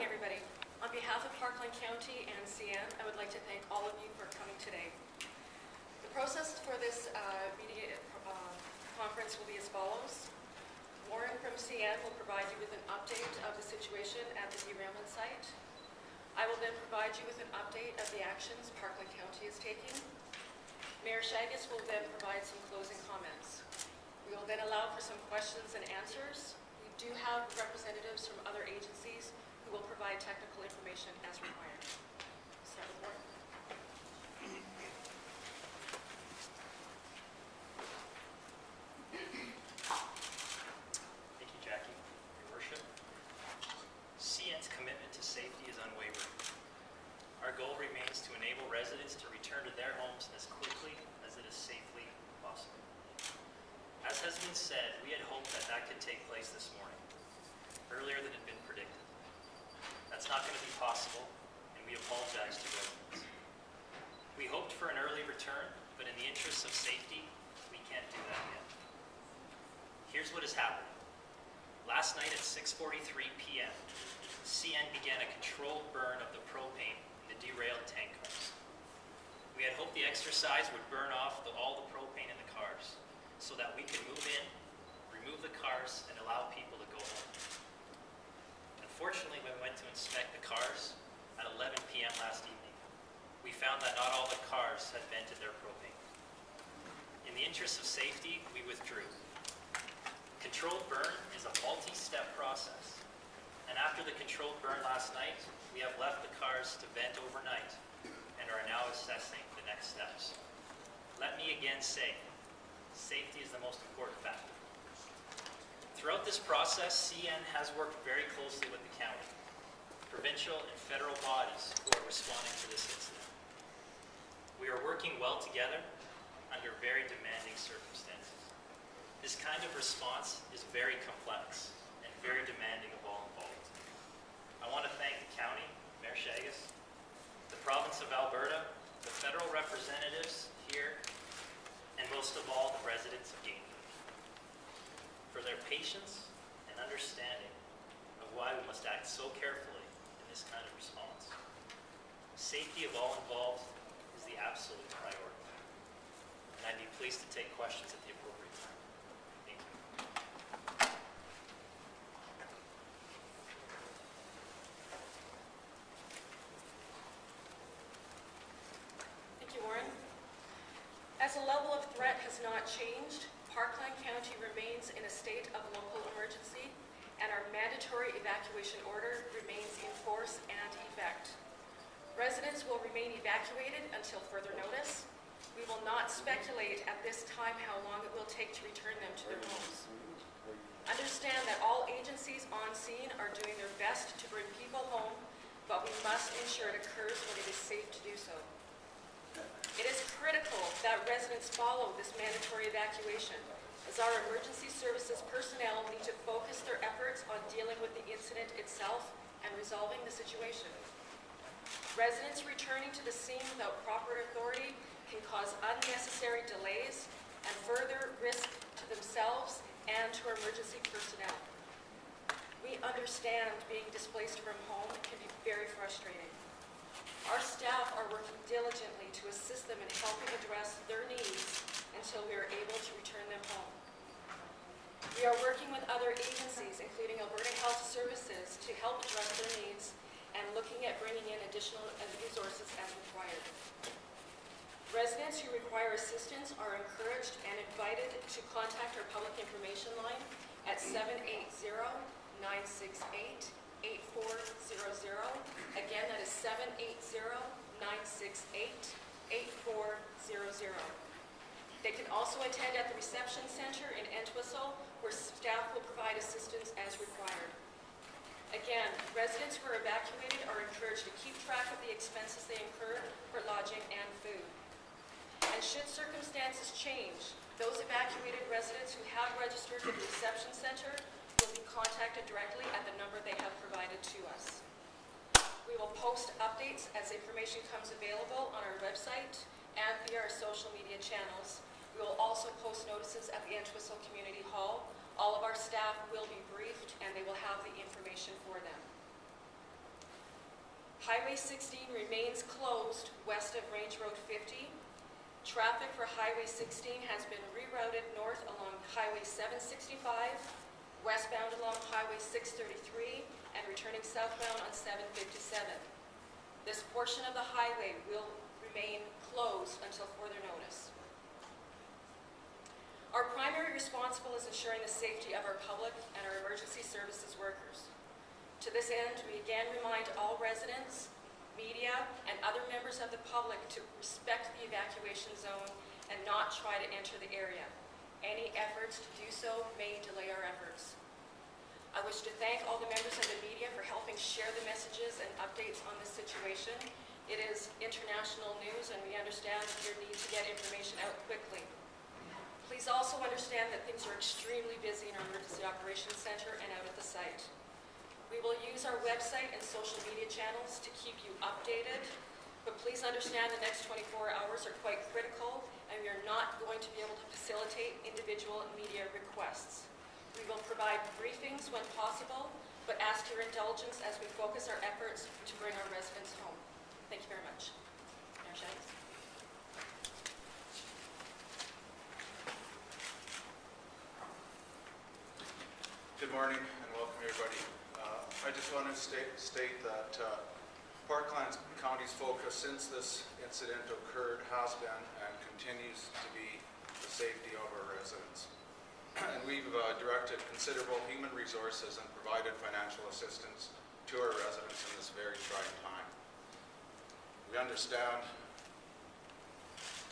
morning, everybody. On behalf of Parkland County and CN, I would like to thank all of you for coming today. The process for this media conference will be as follows. Warren from CN will provide you with an update of the situation at the derailment site. I will then provide you with an update of the actions Parkland County is taking. Mayor Shaggis will then provide some closing comments. We will then allow for some questions and answers. We do have representatives from other agencies who will provide technical information as required. Start with Warren. Thank you, Jackie. Your Worship, CN's commitment to safety is unwavering. Our goal remains to enable residents to return to their homes as quickly as it is safely possible. As has been said, we had hoped that that could take place this morning, earlier than had been predicted. That's not going to be possible, and we apologize to residents. We hoped for an early return, but in the interests of safety, we can't do that yet. Here's what has happened. Last night at 6:43 p.m., CN began a controlled burn of the propane in the derailed tank cars. We had hoped the exercise would burn off all the propane in the cars so that we could move in, remove the cars, and allow people to go home. Unfortunately, when we went to inspect the cars at 11 p.m. last evening, we found that not all the cars had vented their propane. In the interest of safety, we withdrew. Controlled burn is a multi-step process, and after the controlled burn last night, we have left the cars to vent overnight and are now assessing the next steps. Let me again say, safety is the most important factor. Throughout this process, CN has worked very closely with the county, provincial and federal bodies who are responding to this incident. We are working well together under very demanding circumstances. This kind of response is very complex and very demanding of all involved. I want to thank the county, Mayor Shaggis, the province of Alberta, the federal representatives here, and most of all, the residents of Gainford, for their patience and understanding of why we must act so carefully in this kind of response. Safety of all involved is the absolute priority, and I'd be pleased to take questions at the appropriate time. Thank you. Thank you, Warren. As the level of threat has not changed, Parkland County remains in a state of local emergency, and our mandatory evacuation order remains in force and effect. Residents will remain evacuated until further notice. We will not speculate at this time how long it will take to return them to their homes. Understand that all agencies on scene are doing their best to bring people home, but we must ensure it occurs when it is safe to do so. It is critical that residents follow this mandatory evacuation, as our emergency services personnel need to focus their efforts on dealing with the incident itself and resolving the situation. Residents returning to the scene without proper authority can cause unnecessary delays and further risk to themselves and to our emergency personnel. We understand being displaced from home can be very frustrating. Our staff are working diligently to assist them in helping address their needs until we are able to return them home. We are working with other agencies, including Alberta Health Services, to help address their needs and looking at bringing in additional resources as required. Residents who require assistance are encouraged and invited to contact our public information line at 780-968-8400. Again, that is 780-968-8400. They can also attend at the reception center in Entwistle, where staff will provide assistance as required. Again, residents who are evacuated are encouraged to keep track of the expenses they incur for lodging and food. And should circumstances change, those evacuated residents who have registered with the reception center will be contacted directly at the number they have provided to us. We will post updates as information comes available on our website and via our social media channels. We will also post notices at the Entwistle Community Hall. All of our staff will be briefed and they will have the information for them. Highway 16 remains closed west of Range Road 50. Traffic for Highway 16 has been rerouted north along Highway 765, westbound along Highway 633, and returning southbound on 757. This portion of the highway will remain closed until further notice. Our primary responsible is ensuring the safety of our public and our emergency services workers. To this end, we again remind all residents, media, and other members of the public to respect the evacuation zone and not try to enter the area. Any efforts to do so may delay our efforts. I wish to thank all the members of the media for helping share the messages and updates on this situation. It is international news, and we understand your need to get information out quickly. Please also understand that things are extremely busy in our Emergency Operations Center and out at the site. We will use our website and social media channels to keep you updated, but please understand the next 24 hours are quite critical, and we are not going to be able to facilitate individual media requests. We will provide briefings when possible, but ask your indulgence as we focus our efforts to bring our residents home. Thank you very much. Mayor Shanks. Good morning and welcome everybody. I just want to state that Parkland County's focus since this incident occurred has been and continues to be the safety of our residents. And we've directed considerable human resources and provided financial assistance to our residents in this very trying time. We understand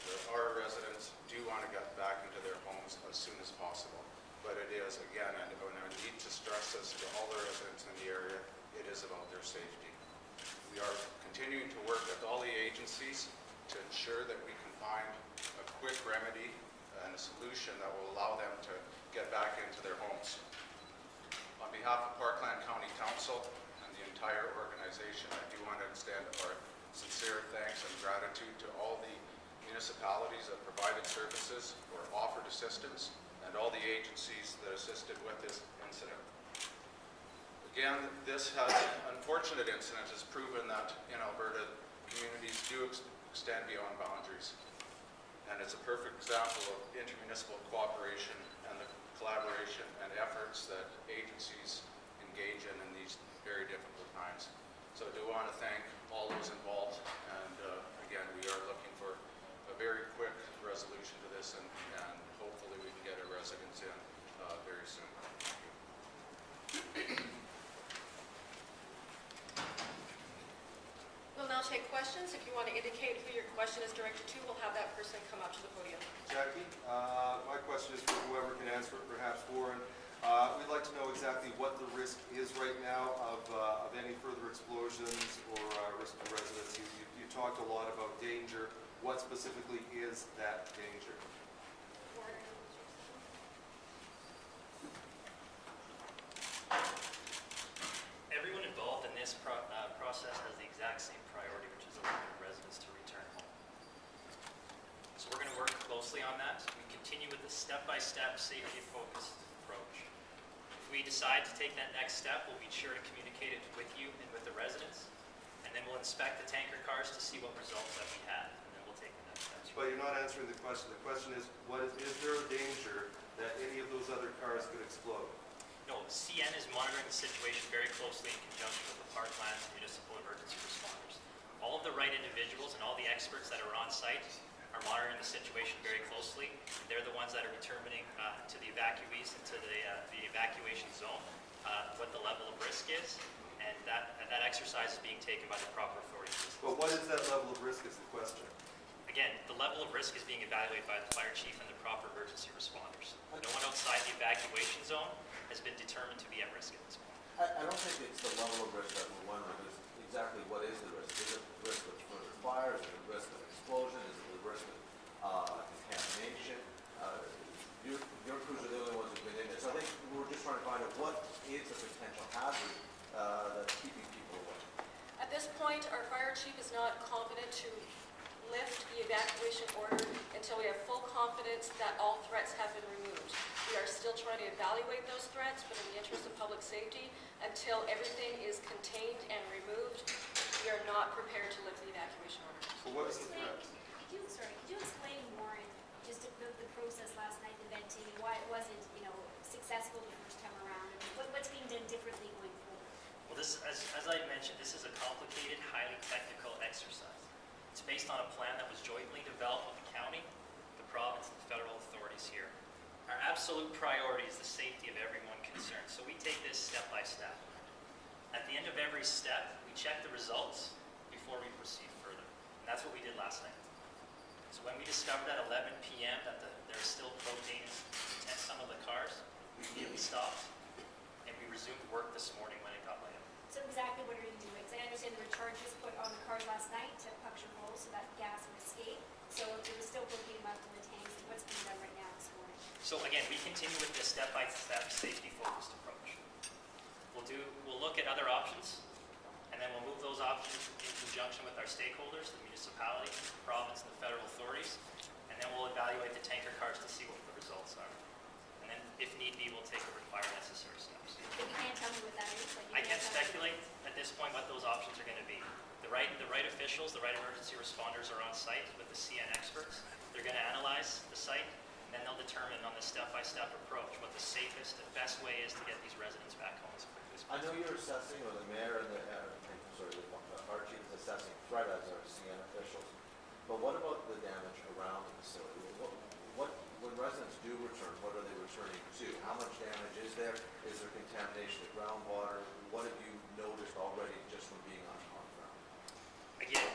that our residents do want to get back into their homes as soon as possible. But it is, again, and I need to stress this to all the residents in the area, it is about their safety. We are continuing to work with all the agencies to ensure that we can find a quick remedy and a solution that will allow them to get back into their homes. On behalf of Parkland County Council and the entire organization, I do want to extend our sincere thanks and gratitude to all the municipalities that provided services or offered assistance, and all the agencies that assisted with this incident. Again, this unfortunate incident has proven that in Alberta, communities do extend beyond boundaries. And it's a perfect example of intermunicipal cooperation and the collaboration and efforts that agencies engage in these very difficult times. So I do want to thank all those involved, and again, we are looking for a very quick resolution to this, and hopefully we can get our residents in very soon. We'll now take questions. If you want to indicate who your question is directed to, we'll have that person come up to the podium. Jackie, my question is for whoever can answer it, perhaps Warren. We'd like to know exactly what the risk is right now of any further explosions or risk to residents. You talked a lot about danger. What specifically is that danger? Everyone involved in this process has the exact same priority, which is allowing residents to return home. So we're going to work closely on that. We continue with the step-by-step, safety-focused approach. If we decide to take that next step, we'll be sure to communicate it with you and with the residents, and then we'll inspect the tanker cars to see what results that we had, and then we'll take the next steps. But you're not answering the question. The question is, is there a danger that any of those other cars could explode? No, CN is monitoring the situation very closely in conjunction with the Parkland municipal emergency responders. All of the right individuals and all the experts that are on site are monitoring the situation very closely. They're the ones that are determining to the evacuees and to the evacuation zone what the level of risk is, and that exercise is being taken by the proper authorities. But what is that level of risk is the question. Again, the level of risk is being evaluated by the fire chief and the proper emergency responders. No one outside the evacuation zone has been determined to be at risk at this point. I don't think it's the level of risk that we're wondering. It's exactly what is the risk. Is it the risk of further fires? Is it the risk of explosion? Is it the risk of contamination? Your crews are the only ones who've been in there. So I think we're just trying to find out what is a potential hazard that's keeping people away. At this point, our fire chief is not confident to lift the evacuation order until we have full confidence that all threats have been removed. We are still trying to evaluate those threats, but in the interest of public safety, until everything is contained and removed, we are But what is the threat? Could you explain, Warren, just the process last night, the venting, and why it wasn't, successful the first time around, and what's being done differently going forward? Well, this, as I mentioned, this is a complicated, highly technical exercise. It's based on a plan that was jointly developed with the county, the province, and the federal authorities here. Our absolute priority is the safety of everyone concerned, so we take this step by step. At the end of every step, we check the results before we proceed further. And that's what we did last night. So when we discovered at 11 p.m. that there's still propane in some of the cars, we immediately stopped, and we resumed work this morning when it got light out. So exactly what are you doing? Because I understand there were charges put on the cars last night to puncture holes so that gas would escape. So if there was still propane left in the tanks, what's being done right now this morning? So again, we continue with this step-by-step, safety-focused approach. We'll look at other options, and then we'll move those options in conjunction with our stakeholders, the municipality, the province, and the federal authorities, and then we'll evaluate the tanker cars to see what the results are. And then, if need be, we'll take the required necessary steps. But you can't tell me what that is? Like, you I can't tell me- speculate at this point what those options are going to be. The right officials, the right emergency responders are on site with the CN experts. They're going to analyze the site, and then they'll determine on the step-by-step approach what the safest and best way is to get these residents back home as quickly as I possible. know you're assessing, or the mayor and the fire chief is assessing threat as our CN officials, but what about the damage around the facility? When residents do return, what are they returning to? How much damage is there? Is there contamination of groundwater? What have you noticed already just from being on ground? Again,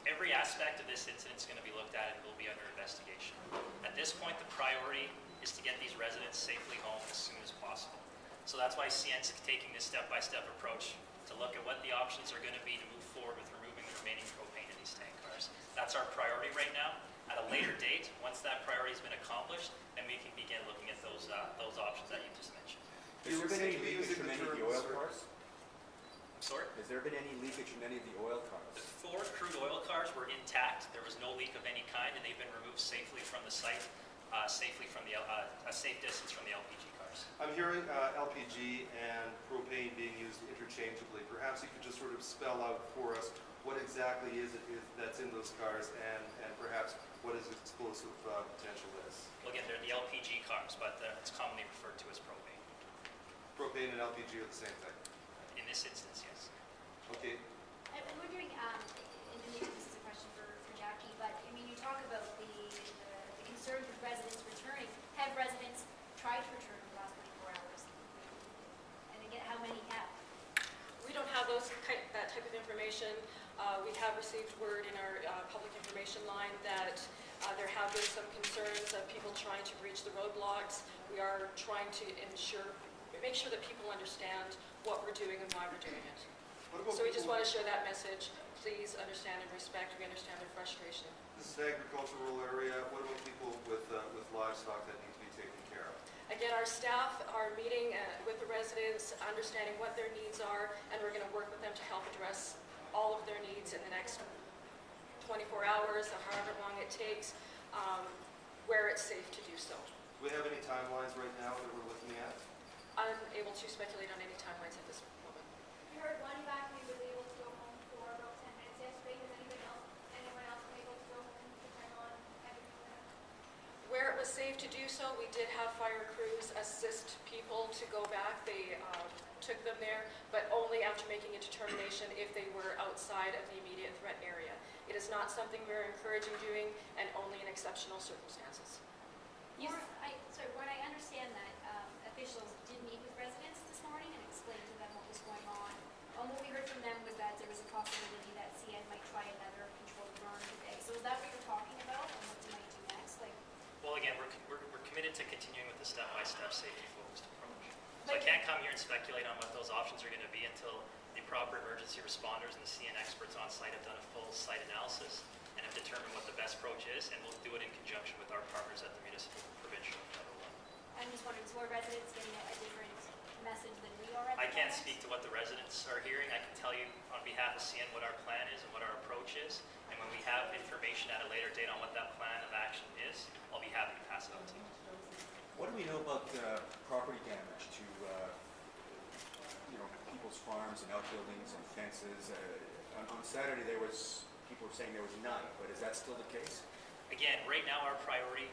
every aspect of this incident is going to be looked at and will be under investigation. At this point, the priority is to get these residents safely home as soon as possible. So that's why CN's taking this step-by-step approach to look at what the options are going to be to move forward with removing the remaining propane in these tank cars. That's our priority right now. At a later date, once that priority has been accomplished, then we can begin looking at those options that you just mentioned. Has there been any leakage from any of the oil cars? I'm sorry? Has there been any leakage from any of the oil The cars? 4 crude oil cars were intact. There was no leak of any kind, and they've been removed safely from the site, safely from a safe distance from the LPG cars. I'm hearing LPG and propane being used interchangeably. Perhaps you could just sort of spell out for us what exactly is that's in those cars, and perhaps what is explosive potential is. Well, again, they're the LPG cars, but it's commonly referred to as propane. Propane and LPG are the same thing. In this instance, yes. Okay. I'm wondering, and maybe this is a question for Jackie, but I mean, you talk about the concerns with residents returning. Have residents tried to return in the last 24 hours? And again, how many have? We don't have that type of information. We have received word in our public information line that there have been some concerns of people trying to breach the roadblocks. We are trying to make sure that people understand what we're doing and why we're doing it. What about So we just people- want to share that message. Please understand and respect. We understand their frustration. This is an agricultural area. What about people with livestock that need to be taken care of? Again, our staff are meeting with the residents, understanding what their needs are, and we're going to work with them to help address all of their needs in the next 24 hours, or however long it takes, where it's safe to do so. Do we have any timelines right now that we're looking at? Unable to speculate on any timelines at this moment. We heard one evacuee was able to go home for about 10 minutes yesterday. Has anyone else been able to go home and depend on everything? Where it was safe to do so, we did have fire crews assist people to go back. They took them there, but only after making a determination if they were outside of the immediate threat area. It is not something we're encouraging doing, and only in exceptional circumstances. When I understand that officials did meet with residents this morning and explained to them what was going on. What we heard from them was that there was a possibility that CN might try another controlled burn today. So is that what you're talking about, and what you might do next? Well, again, we're committed to continuing with the step-by-step safety-focused approach. So I can't come here and speculate on what those options are going to be until the proper emergency responders and the CN experts on site have done a full site analysis and have determined what the best approach is, and we'll do it in conjunction with our partners at the municipal, provincial, and federal level. I'm just wondering, so are residents getting a different message than we are at the I can't moment? speak to what the residents are hearing. I can tell you on behalf of CN what our plan is and what our approach is, and when we have information at a later date on what that plan of action is, I'll be happy to pass it on to you. What do we know about property damage to people's farms and outbuildings and fences? On Saturday there was people were saying there was none, but is that still the case? Again, right now, our priority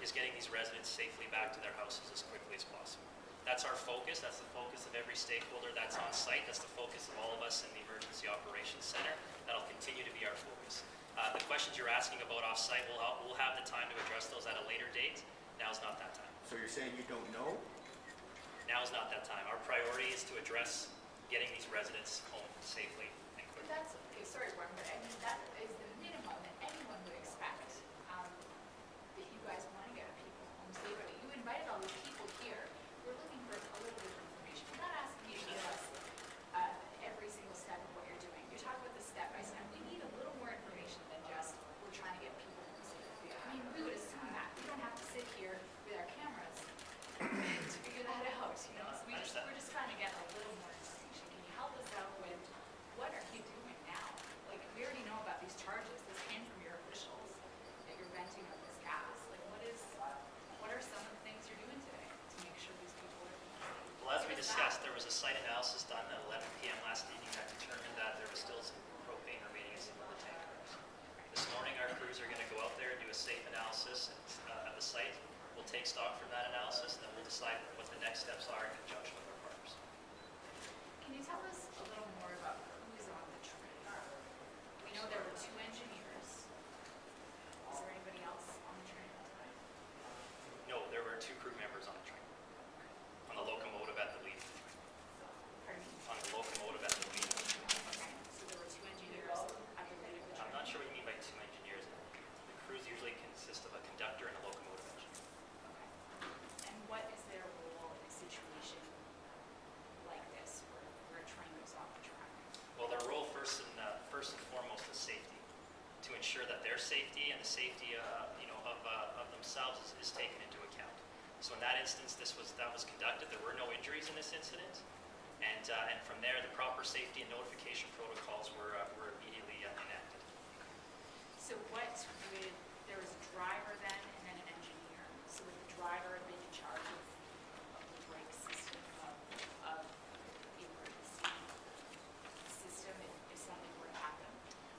is getting these residents safely back to their houses as quickly as possible. That's our focus. That's the focus of every stakeholder that's on site. That's the focus of all of us in the Emergency Operations Center. That'll continue to be our focus. The questions you're asking about off-site, we'll have the time to address those at a later date. Now's not that time. So you're saying you don't know? Now is not that time. Our priority is to address getting these residents home safely and But quickly. that's, okay, sorry, Warren, but I mean, that is the minimum that anyone would expect, that you guys want to get people home safely. You invited all these people here, we're looking for a little bit of information. We're not asking you to give us, every single step of what you're doing. You're talking about the step by step. We need a little more information than just, we're trying to get people home safely. I mean, we would assume that. We don't have to sit here with our cameras to figure that out, you know? So we're just trying to get a little more information. Can you help us out with, what are you doing now? Like, we already know about these charges. This came from your officials, that you're venting on this gas. Like, what are some of the things you're doing today to make sure these people are being safe? Well, as we Give us discussed, that. there was a site analysis done at 11 p.m. last evening that determined that there was still some propane remaining in some of the tank cars. This morning, our crews are going to go out there and do a safe analysis at the site. We'll take stock from that analysis, and then we'll decide what the next steps are in conjunction with our partners. Can you tell us a little more about who's on the train? We know there were 2 engineers. Is there anybody else on the train at the time? No, there were 2 crew members on the train, on the locomotive at the lead. Pardon me? On the locomotive at the lead. Okay, so there were 2 engineers at the lead of the train. I'm not sure what you mean by 2 engineers. The crews usually consist of a conductor and a locomotive engineer. Okay. And what is their role in a situation like this, where a train goes off the track? Well, their role first and foremost is safety, to ensure that their safety and the safety, of themselves is taken into account. So in that instance, that was conducted. There were no injuries in this incident, and from there, the proper safety and notification protocols were immediately enacted. So there was a driver then and then an engineer. So would the driver have been in charge of the brake system of the emergency system if something were to happen?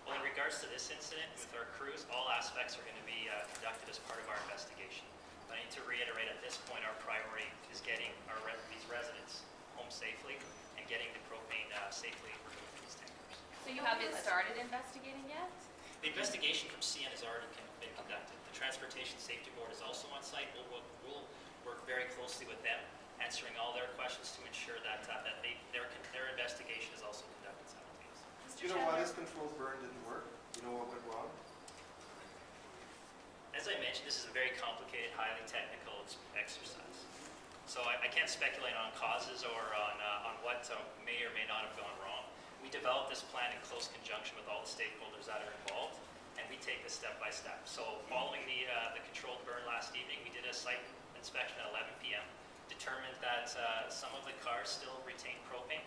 Well, in regards to this incident with our crews, all aspects are going to be conducted as part of our investigation. But I need to reiterate, at this point, our priority is getting these residents home safely and getting the propane safely removed from these tankers. So you haven't started investigating yet? The investigation from CN has already been conducted. The Transportation Safety Board is also on site. We'll work very closely with them, answering all their questions to ensure that their investigation is also conducted simultaneously. Mr. Do you know why Chandler? this controlled burn didn't work? Do you know what went wrong? As I mentioned, this is a very complicated, highly technical exercise. So I can't speculate on causes or on what may or may not have gone wrong. We developed this plan in close conjunction with all the stakeholders that are involved, and we take this step by step. So following the controlled burn last evening, we did a site inspection at 11 p.m., determined that some of the cars still retained propane,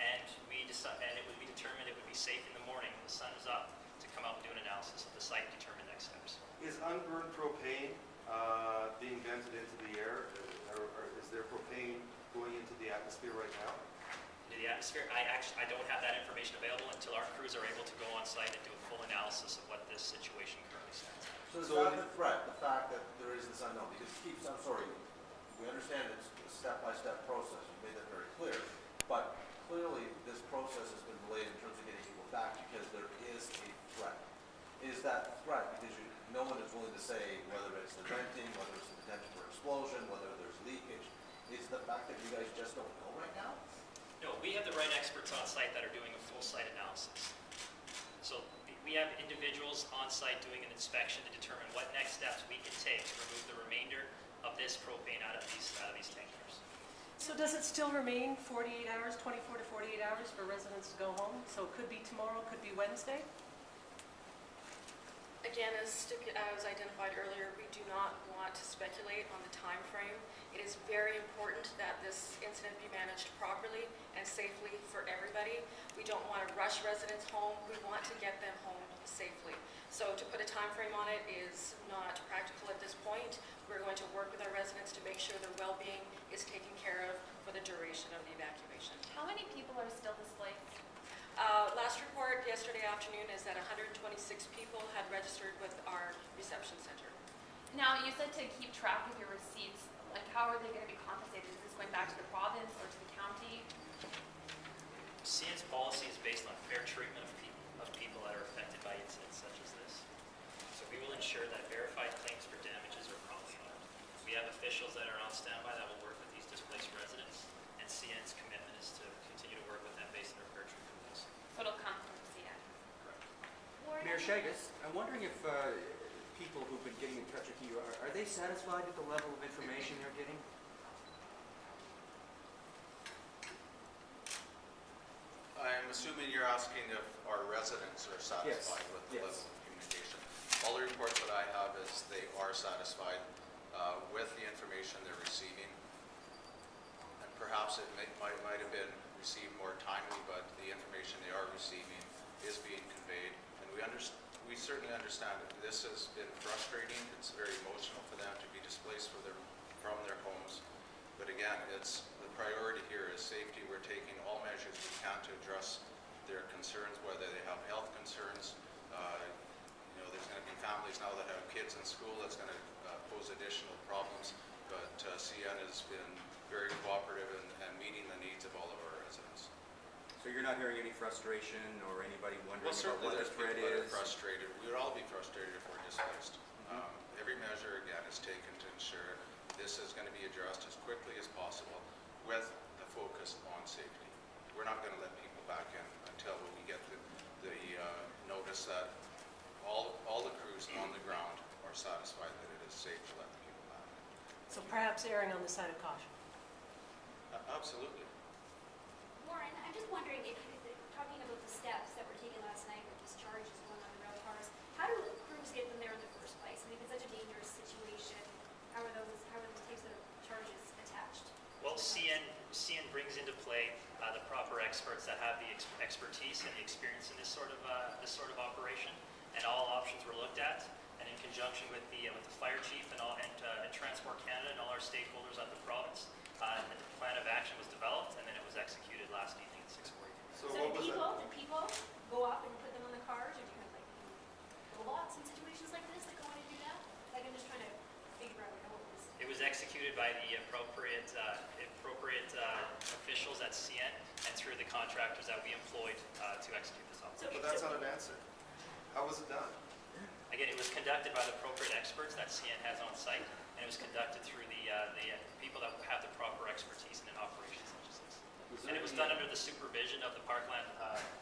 and it would be determined it would be safe in the morning when the sun is up to come out and do an analysis of the site and determine next steps. Is unburned propane being vented into the air? Or is there propane going into the atmosphere right now? Into the atmosphere, I don't have that information available until our crews are able to go on site and do a full analysis of what this situation currently stands at. So is So that the threat, the fact that there is this unknown? Because it keeps, I'm sorry, we understand it's a step-by-step process, you made that very clear. But clearly, this process has been delayed in terms of getting people back because there is a threat. Is that threat because no one is willing to say whether it's the venting, whether it's the potential for explosion, whether there's leakage? Is the fact that you guys just don't know right now? No, we have the right experts on site that are doing a full site analysis. So we have individuals on site doing an inspection to determine what next steps we can take to remove the remainder of this propane out of these tankers. So does it still remain 48 hours, 24 to 48 hours for residents to go home? So it could be tomorrow, could be Wednesday? Again, as identified earlier, we do not want to speculate on the time frame. It is very important that this incident be managed properly and safely for everybody. We don't want to rush residents home. We want to get them home safely. So to put a time frame on it is not practical at this point. We're going to work with our residents to make sure their well-being is taken care of for the duration of the evacuation. How many people are still displaced? Last report yesterday yesterday afternoon is that 126 people had registered with our reception center. Now, you said to keep track of your receipts. Like, how are they going to be compensated? Is this going back to the province or to the county? CN's policy is based on fair treatment of people that are affected by incidents such as this. So we will ensure that verified claims for damages are promptly honored. We have officials that are on standby that will work with these displaced residents, and CN's commitment is to continue to work with them based on their fair treatment policy. So it'll come from CN. Correct. Warren, Mayor Shagas, I'm wondering if people who've been getting in touch with you, are they satisfied with the level of information they're getting? I'm assuming you're asking if our residents are satisfied with the yes. level of communication. All the reports that I have is they are satisfied with the information they're receiving. And perhaps it might have been received more timely, but the information they are receiving is being conveyed. And we certainly understand that this has been frustrating. It's very emotional for them to be displaced from their homes. But again, the priority here is safety. We're taking all measures we can to address their concerns, whether they have health concerns. There's going to be families now that have kids in school. That's going to pose additional problems. But CN has been very cooperative and meeting the needs of all of our residents. So you're not hearing any frustration or anybody wondering Well, about certainly what the there's threat people that are is? frustrated. We would all be frustrated if we're displaced. Every measure, again, is taken to ensure this is going to be addressed as quickly as possible with the focus on safety. We're not going to let people back in until we get the notice that all the crews on the ground are satisfied that it is safe to let the people back in. So perhaps erring on the side of caution. Absolutely. Warren, I'm just wondering if talking about the steps that were taken last night with discharges going on the rail cars, how do the crews get them there in the first place? I mean, if it's such a dangerous situation, how are those types of charges attached? Well, CN brings into play the proper experts that have the expertise and the experience in this sort of operation, and all options were looked at. And in conjunction with the fire chief and Transport Canada and all our stakeholders at the province, a plan of action was developed, and then it was executed last evening at 6:43. So what was did people go up and put them on the cars, or do you have like robots in situations like this that go in and do that? Like, I'm just trying to figure out how it was. It was executed by the appropriate officials at CN and through the contractors that we employed to execute this operation. But that's not an answer. How was it done? Again, it was conducted by the appropriate experts that CN has on site, and it was conducted through the people that have the proper expertise in an operation such as this. And it was done under the supervision of the Parkland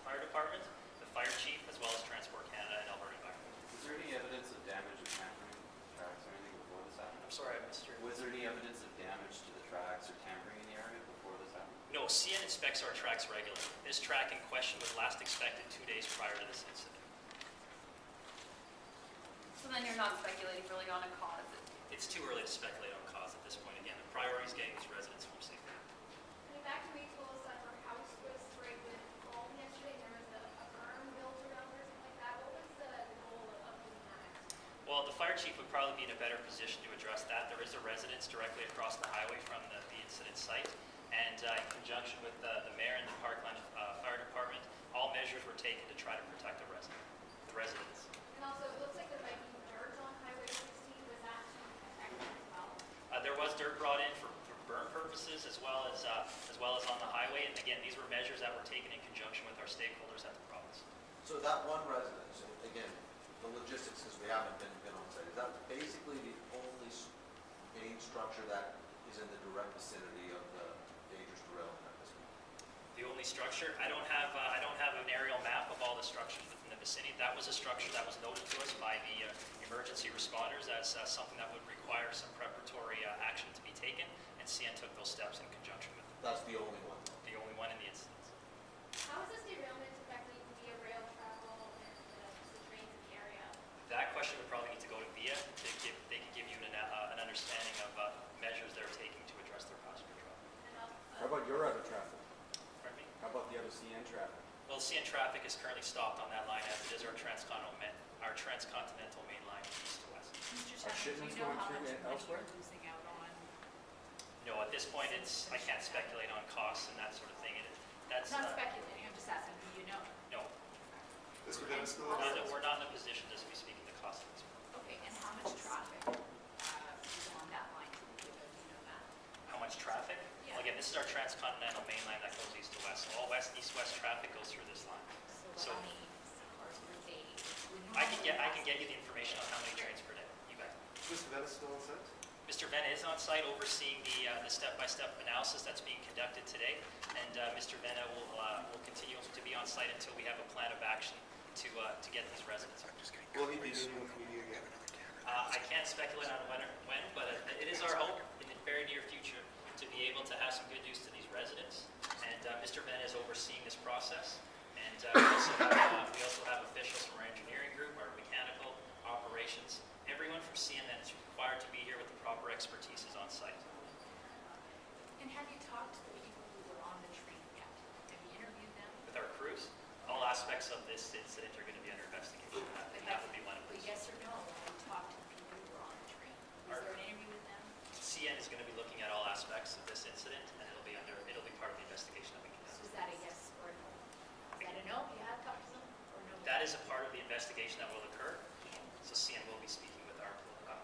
Fire Department, the fire chief, as well as Transport Canada and Alberta Environment. Was there any evidence of damage or tampering with the tracks or anything before this happened? I'm sorry, I missed your... Was there any evidence of damage to the tracks or tampering in the area before this happened? No, CN inspects our tracks regularly. This track in question was last inspected 2 days prior to this incident. So then you're not speculating really on a cause. It's too early to speculate on cause at this point. Again, the priority is getting these residents home safely. coming back to me, told us that her house was sprayed with foam yesterday, and there was a berm built around her or something like that. What was the goal of doing that? Well, the fire chief would probably be in a better position to address that. There is a residence directly across the highway from the incident site, and in conjunction with the mayor and the Parkland Fire Department, all measures were taken to try to protect the residents. And also, it looks like there might be dirt on Highway 16. Was that affected as well? There was dirt brought in for burn purposes as well as on the highway. And again, these were measures that were taken in conjunction with our stakeholders at the province. So that one residence, and again, the logistics, since we haven't been on site, is that basically the only main structure that is in the direct vicinity of the dangerous derailment at this point? The only structure, I don't have an aerial map of all the structures within the vicinity. That was a structure that was noted to us by the emergency responders as something that would require some preparatory action to be taken, and CN took those steps in conjunction with it. That's the only one. The only one in the incident. How is this derailment affecting via rail travel and the trains in the area? That question would probably need to go to VIA. They could give you an understanding of measures they're taking to address their passenger traffic. How about your other traffic? Pardon me? How about the other CN traffic? Well, CN traffic is currently stopped on that line as it is our transcontinental main line east to west. Mr. Are Chairman, shipments do you know going how through much and money elsewhere? you're losing out on? No, at this point, I can't speculate on costs and that sort of thing. That's Not speculating, I'm just asking, do you know? no. Vena still in there? We're not in a position to be speaking to cost at this point. Okay, and how much traffic is on that line to the given, do you know that? How much traffic? Yeah. Well, again, this is our transcontinental main line that goes east to west. So all west, east-west traffic goes through this line. So So how many cars per day? I can get you the information on how many trains per day. You bet. Is Mr. Vena still on set? Mr. Vena is on site overseeing the step-by-step analysis that's being conducted today, and Mr. Vena will continue to be on site until we have a plan of action to get these residents. Will he be meeting with media again? I can't speculate on when, but it is our hope in the very near future to be able to have some good news to these residents. And Mr. Vena is overseeing this process, and we also have officials from our engineering group, our mechanical operations. Everyone from CN that's required to be here with the proper expertise is on site. And have you talked to the people who were on the train yet? Have you interviewed them? With our crews, all aspects of this incident are going to be under investigation, and that would be one of But them. yes or no, have you talked to the people who were on the train? Was there an interview with them? CN is going to be looking at all aspects of this incident, and it'll be part of the investigation that we conduct. So is that a yes or a no? Is that a no, you have talked to them, or no? That is a part of the investigation that will occur, so CN will be speaking with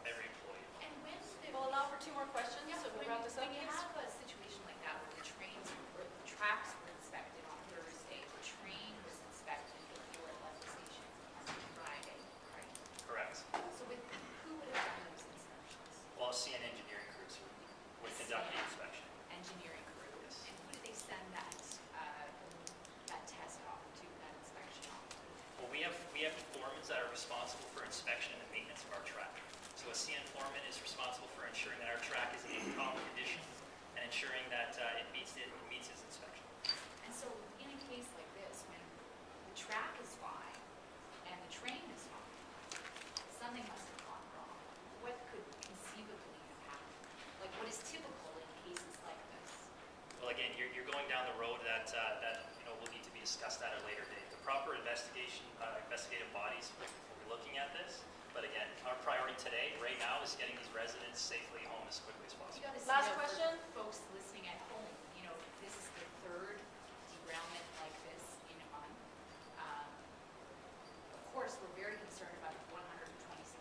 every employee. And when the, We'll allow for 2 more questions, yeah, so we'll when wrap this up, you please. have a situation like that where the trains, where the tracks were inspected on Thursday, the train was inspected before it left the station on Friday, right? Correct. So with, who would have done those inspections? Well, CN engineering crews would conduct the inspection. Engineering crew? Yes. And who do they send that, that test off to, that inspection off to? Well, we have foremen that are responsible for inspection and maintenance of our track. So a CN foreman is responsible for ensuring that our track is in calm condition and ensuring that it meets its inspection. And so in a case like this, when the track is fine and the train is fine, something must have gone wrong. What could conceivably have happened? Like what is typical in cases like this? Well, again, you're going down the road that will need to be discussed at a later date. The proper investigative bodies will be looking at this. But again, our priority today, right now, is getting these residents safely home as quickly as You possible. gotta see Last that for question. folks listening at home, you know, this is the third derailment like this in a month. Of course, we're very concerned about the 126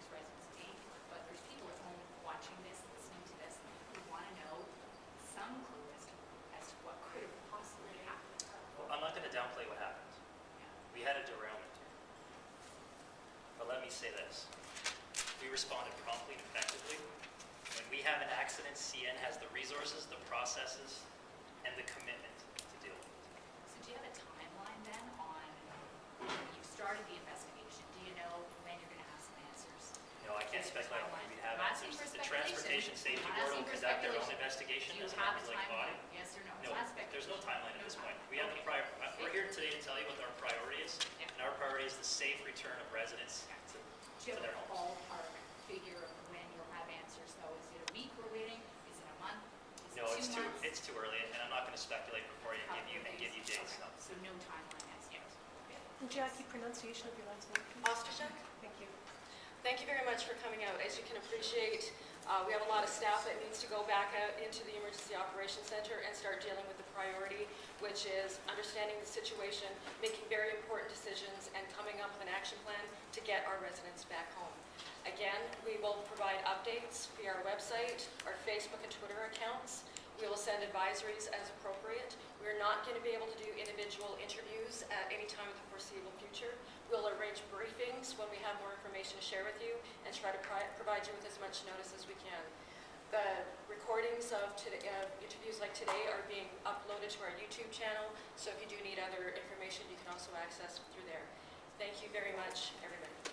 residents of Gainford, but there's people at home watching this, listening to this, who want to know some clue as to what could have possibly happened. Well, I'm not going to downplay what happened. We had a derailment here. But let me say this. We responded promptly and effectively. When we have an accident, CN has the resources, the processes, and the commitment to deal with it. So do you have a timeline then on, you've started the investigation, do you know when you're going to have some answers? No, I can't speculate when we have I'm asking answers. for The Transportation Safety I'm Board asking will for conduct their own speculation. investigation Do you as an have a regulated body. timeline, yes or no? No, It's not speculation. there's no timeline at No this timeline. point. We have the we're here today to tell you what our priority is, Yeah. and our priority is the safe return of residents Do to you have their a homes. ballpark figure of when you'll have answers though? Is it a week we're waiting? Is it a month? Is No, it 2 months? it's too early, and I'm not going to speculate before you How give many you days? dates. Okay. No. So no timeline as yet. Okay. And Jackie, pronunciation of your last name, please? Ostrachek? Thank you. Thank you very much for coming out. As you can appreciate, we have a lot of staff that needs to go back out into the Emergency Operations Center and start dealing with the priority, which is understanding the situation, making very important decisions, and coming up with an action plan to get our residents back home. Again, we will provide updates via our website, our Facebook and Twitter accounts. We will send advisories as appropriate. We're not going to be able to do individual interviews at any time in the foreseeable future. We'll arrange briefings when we have more information to share with you and try to provide you with as much notice as we can. The recordings of interviews like today are being uploaded to our YouTube channel, so if you do need other information, you can also access through there. Thank you very much, everybody.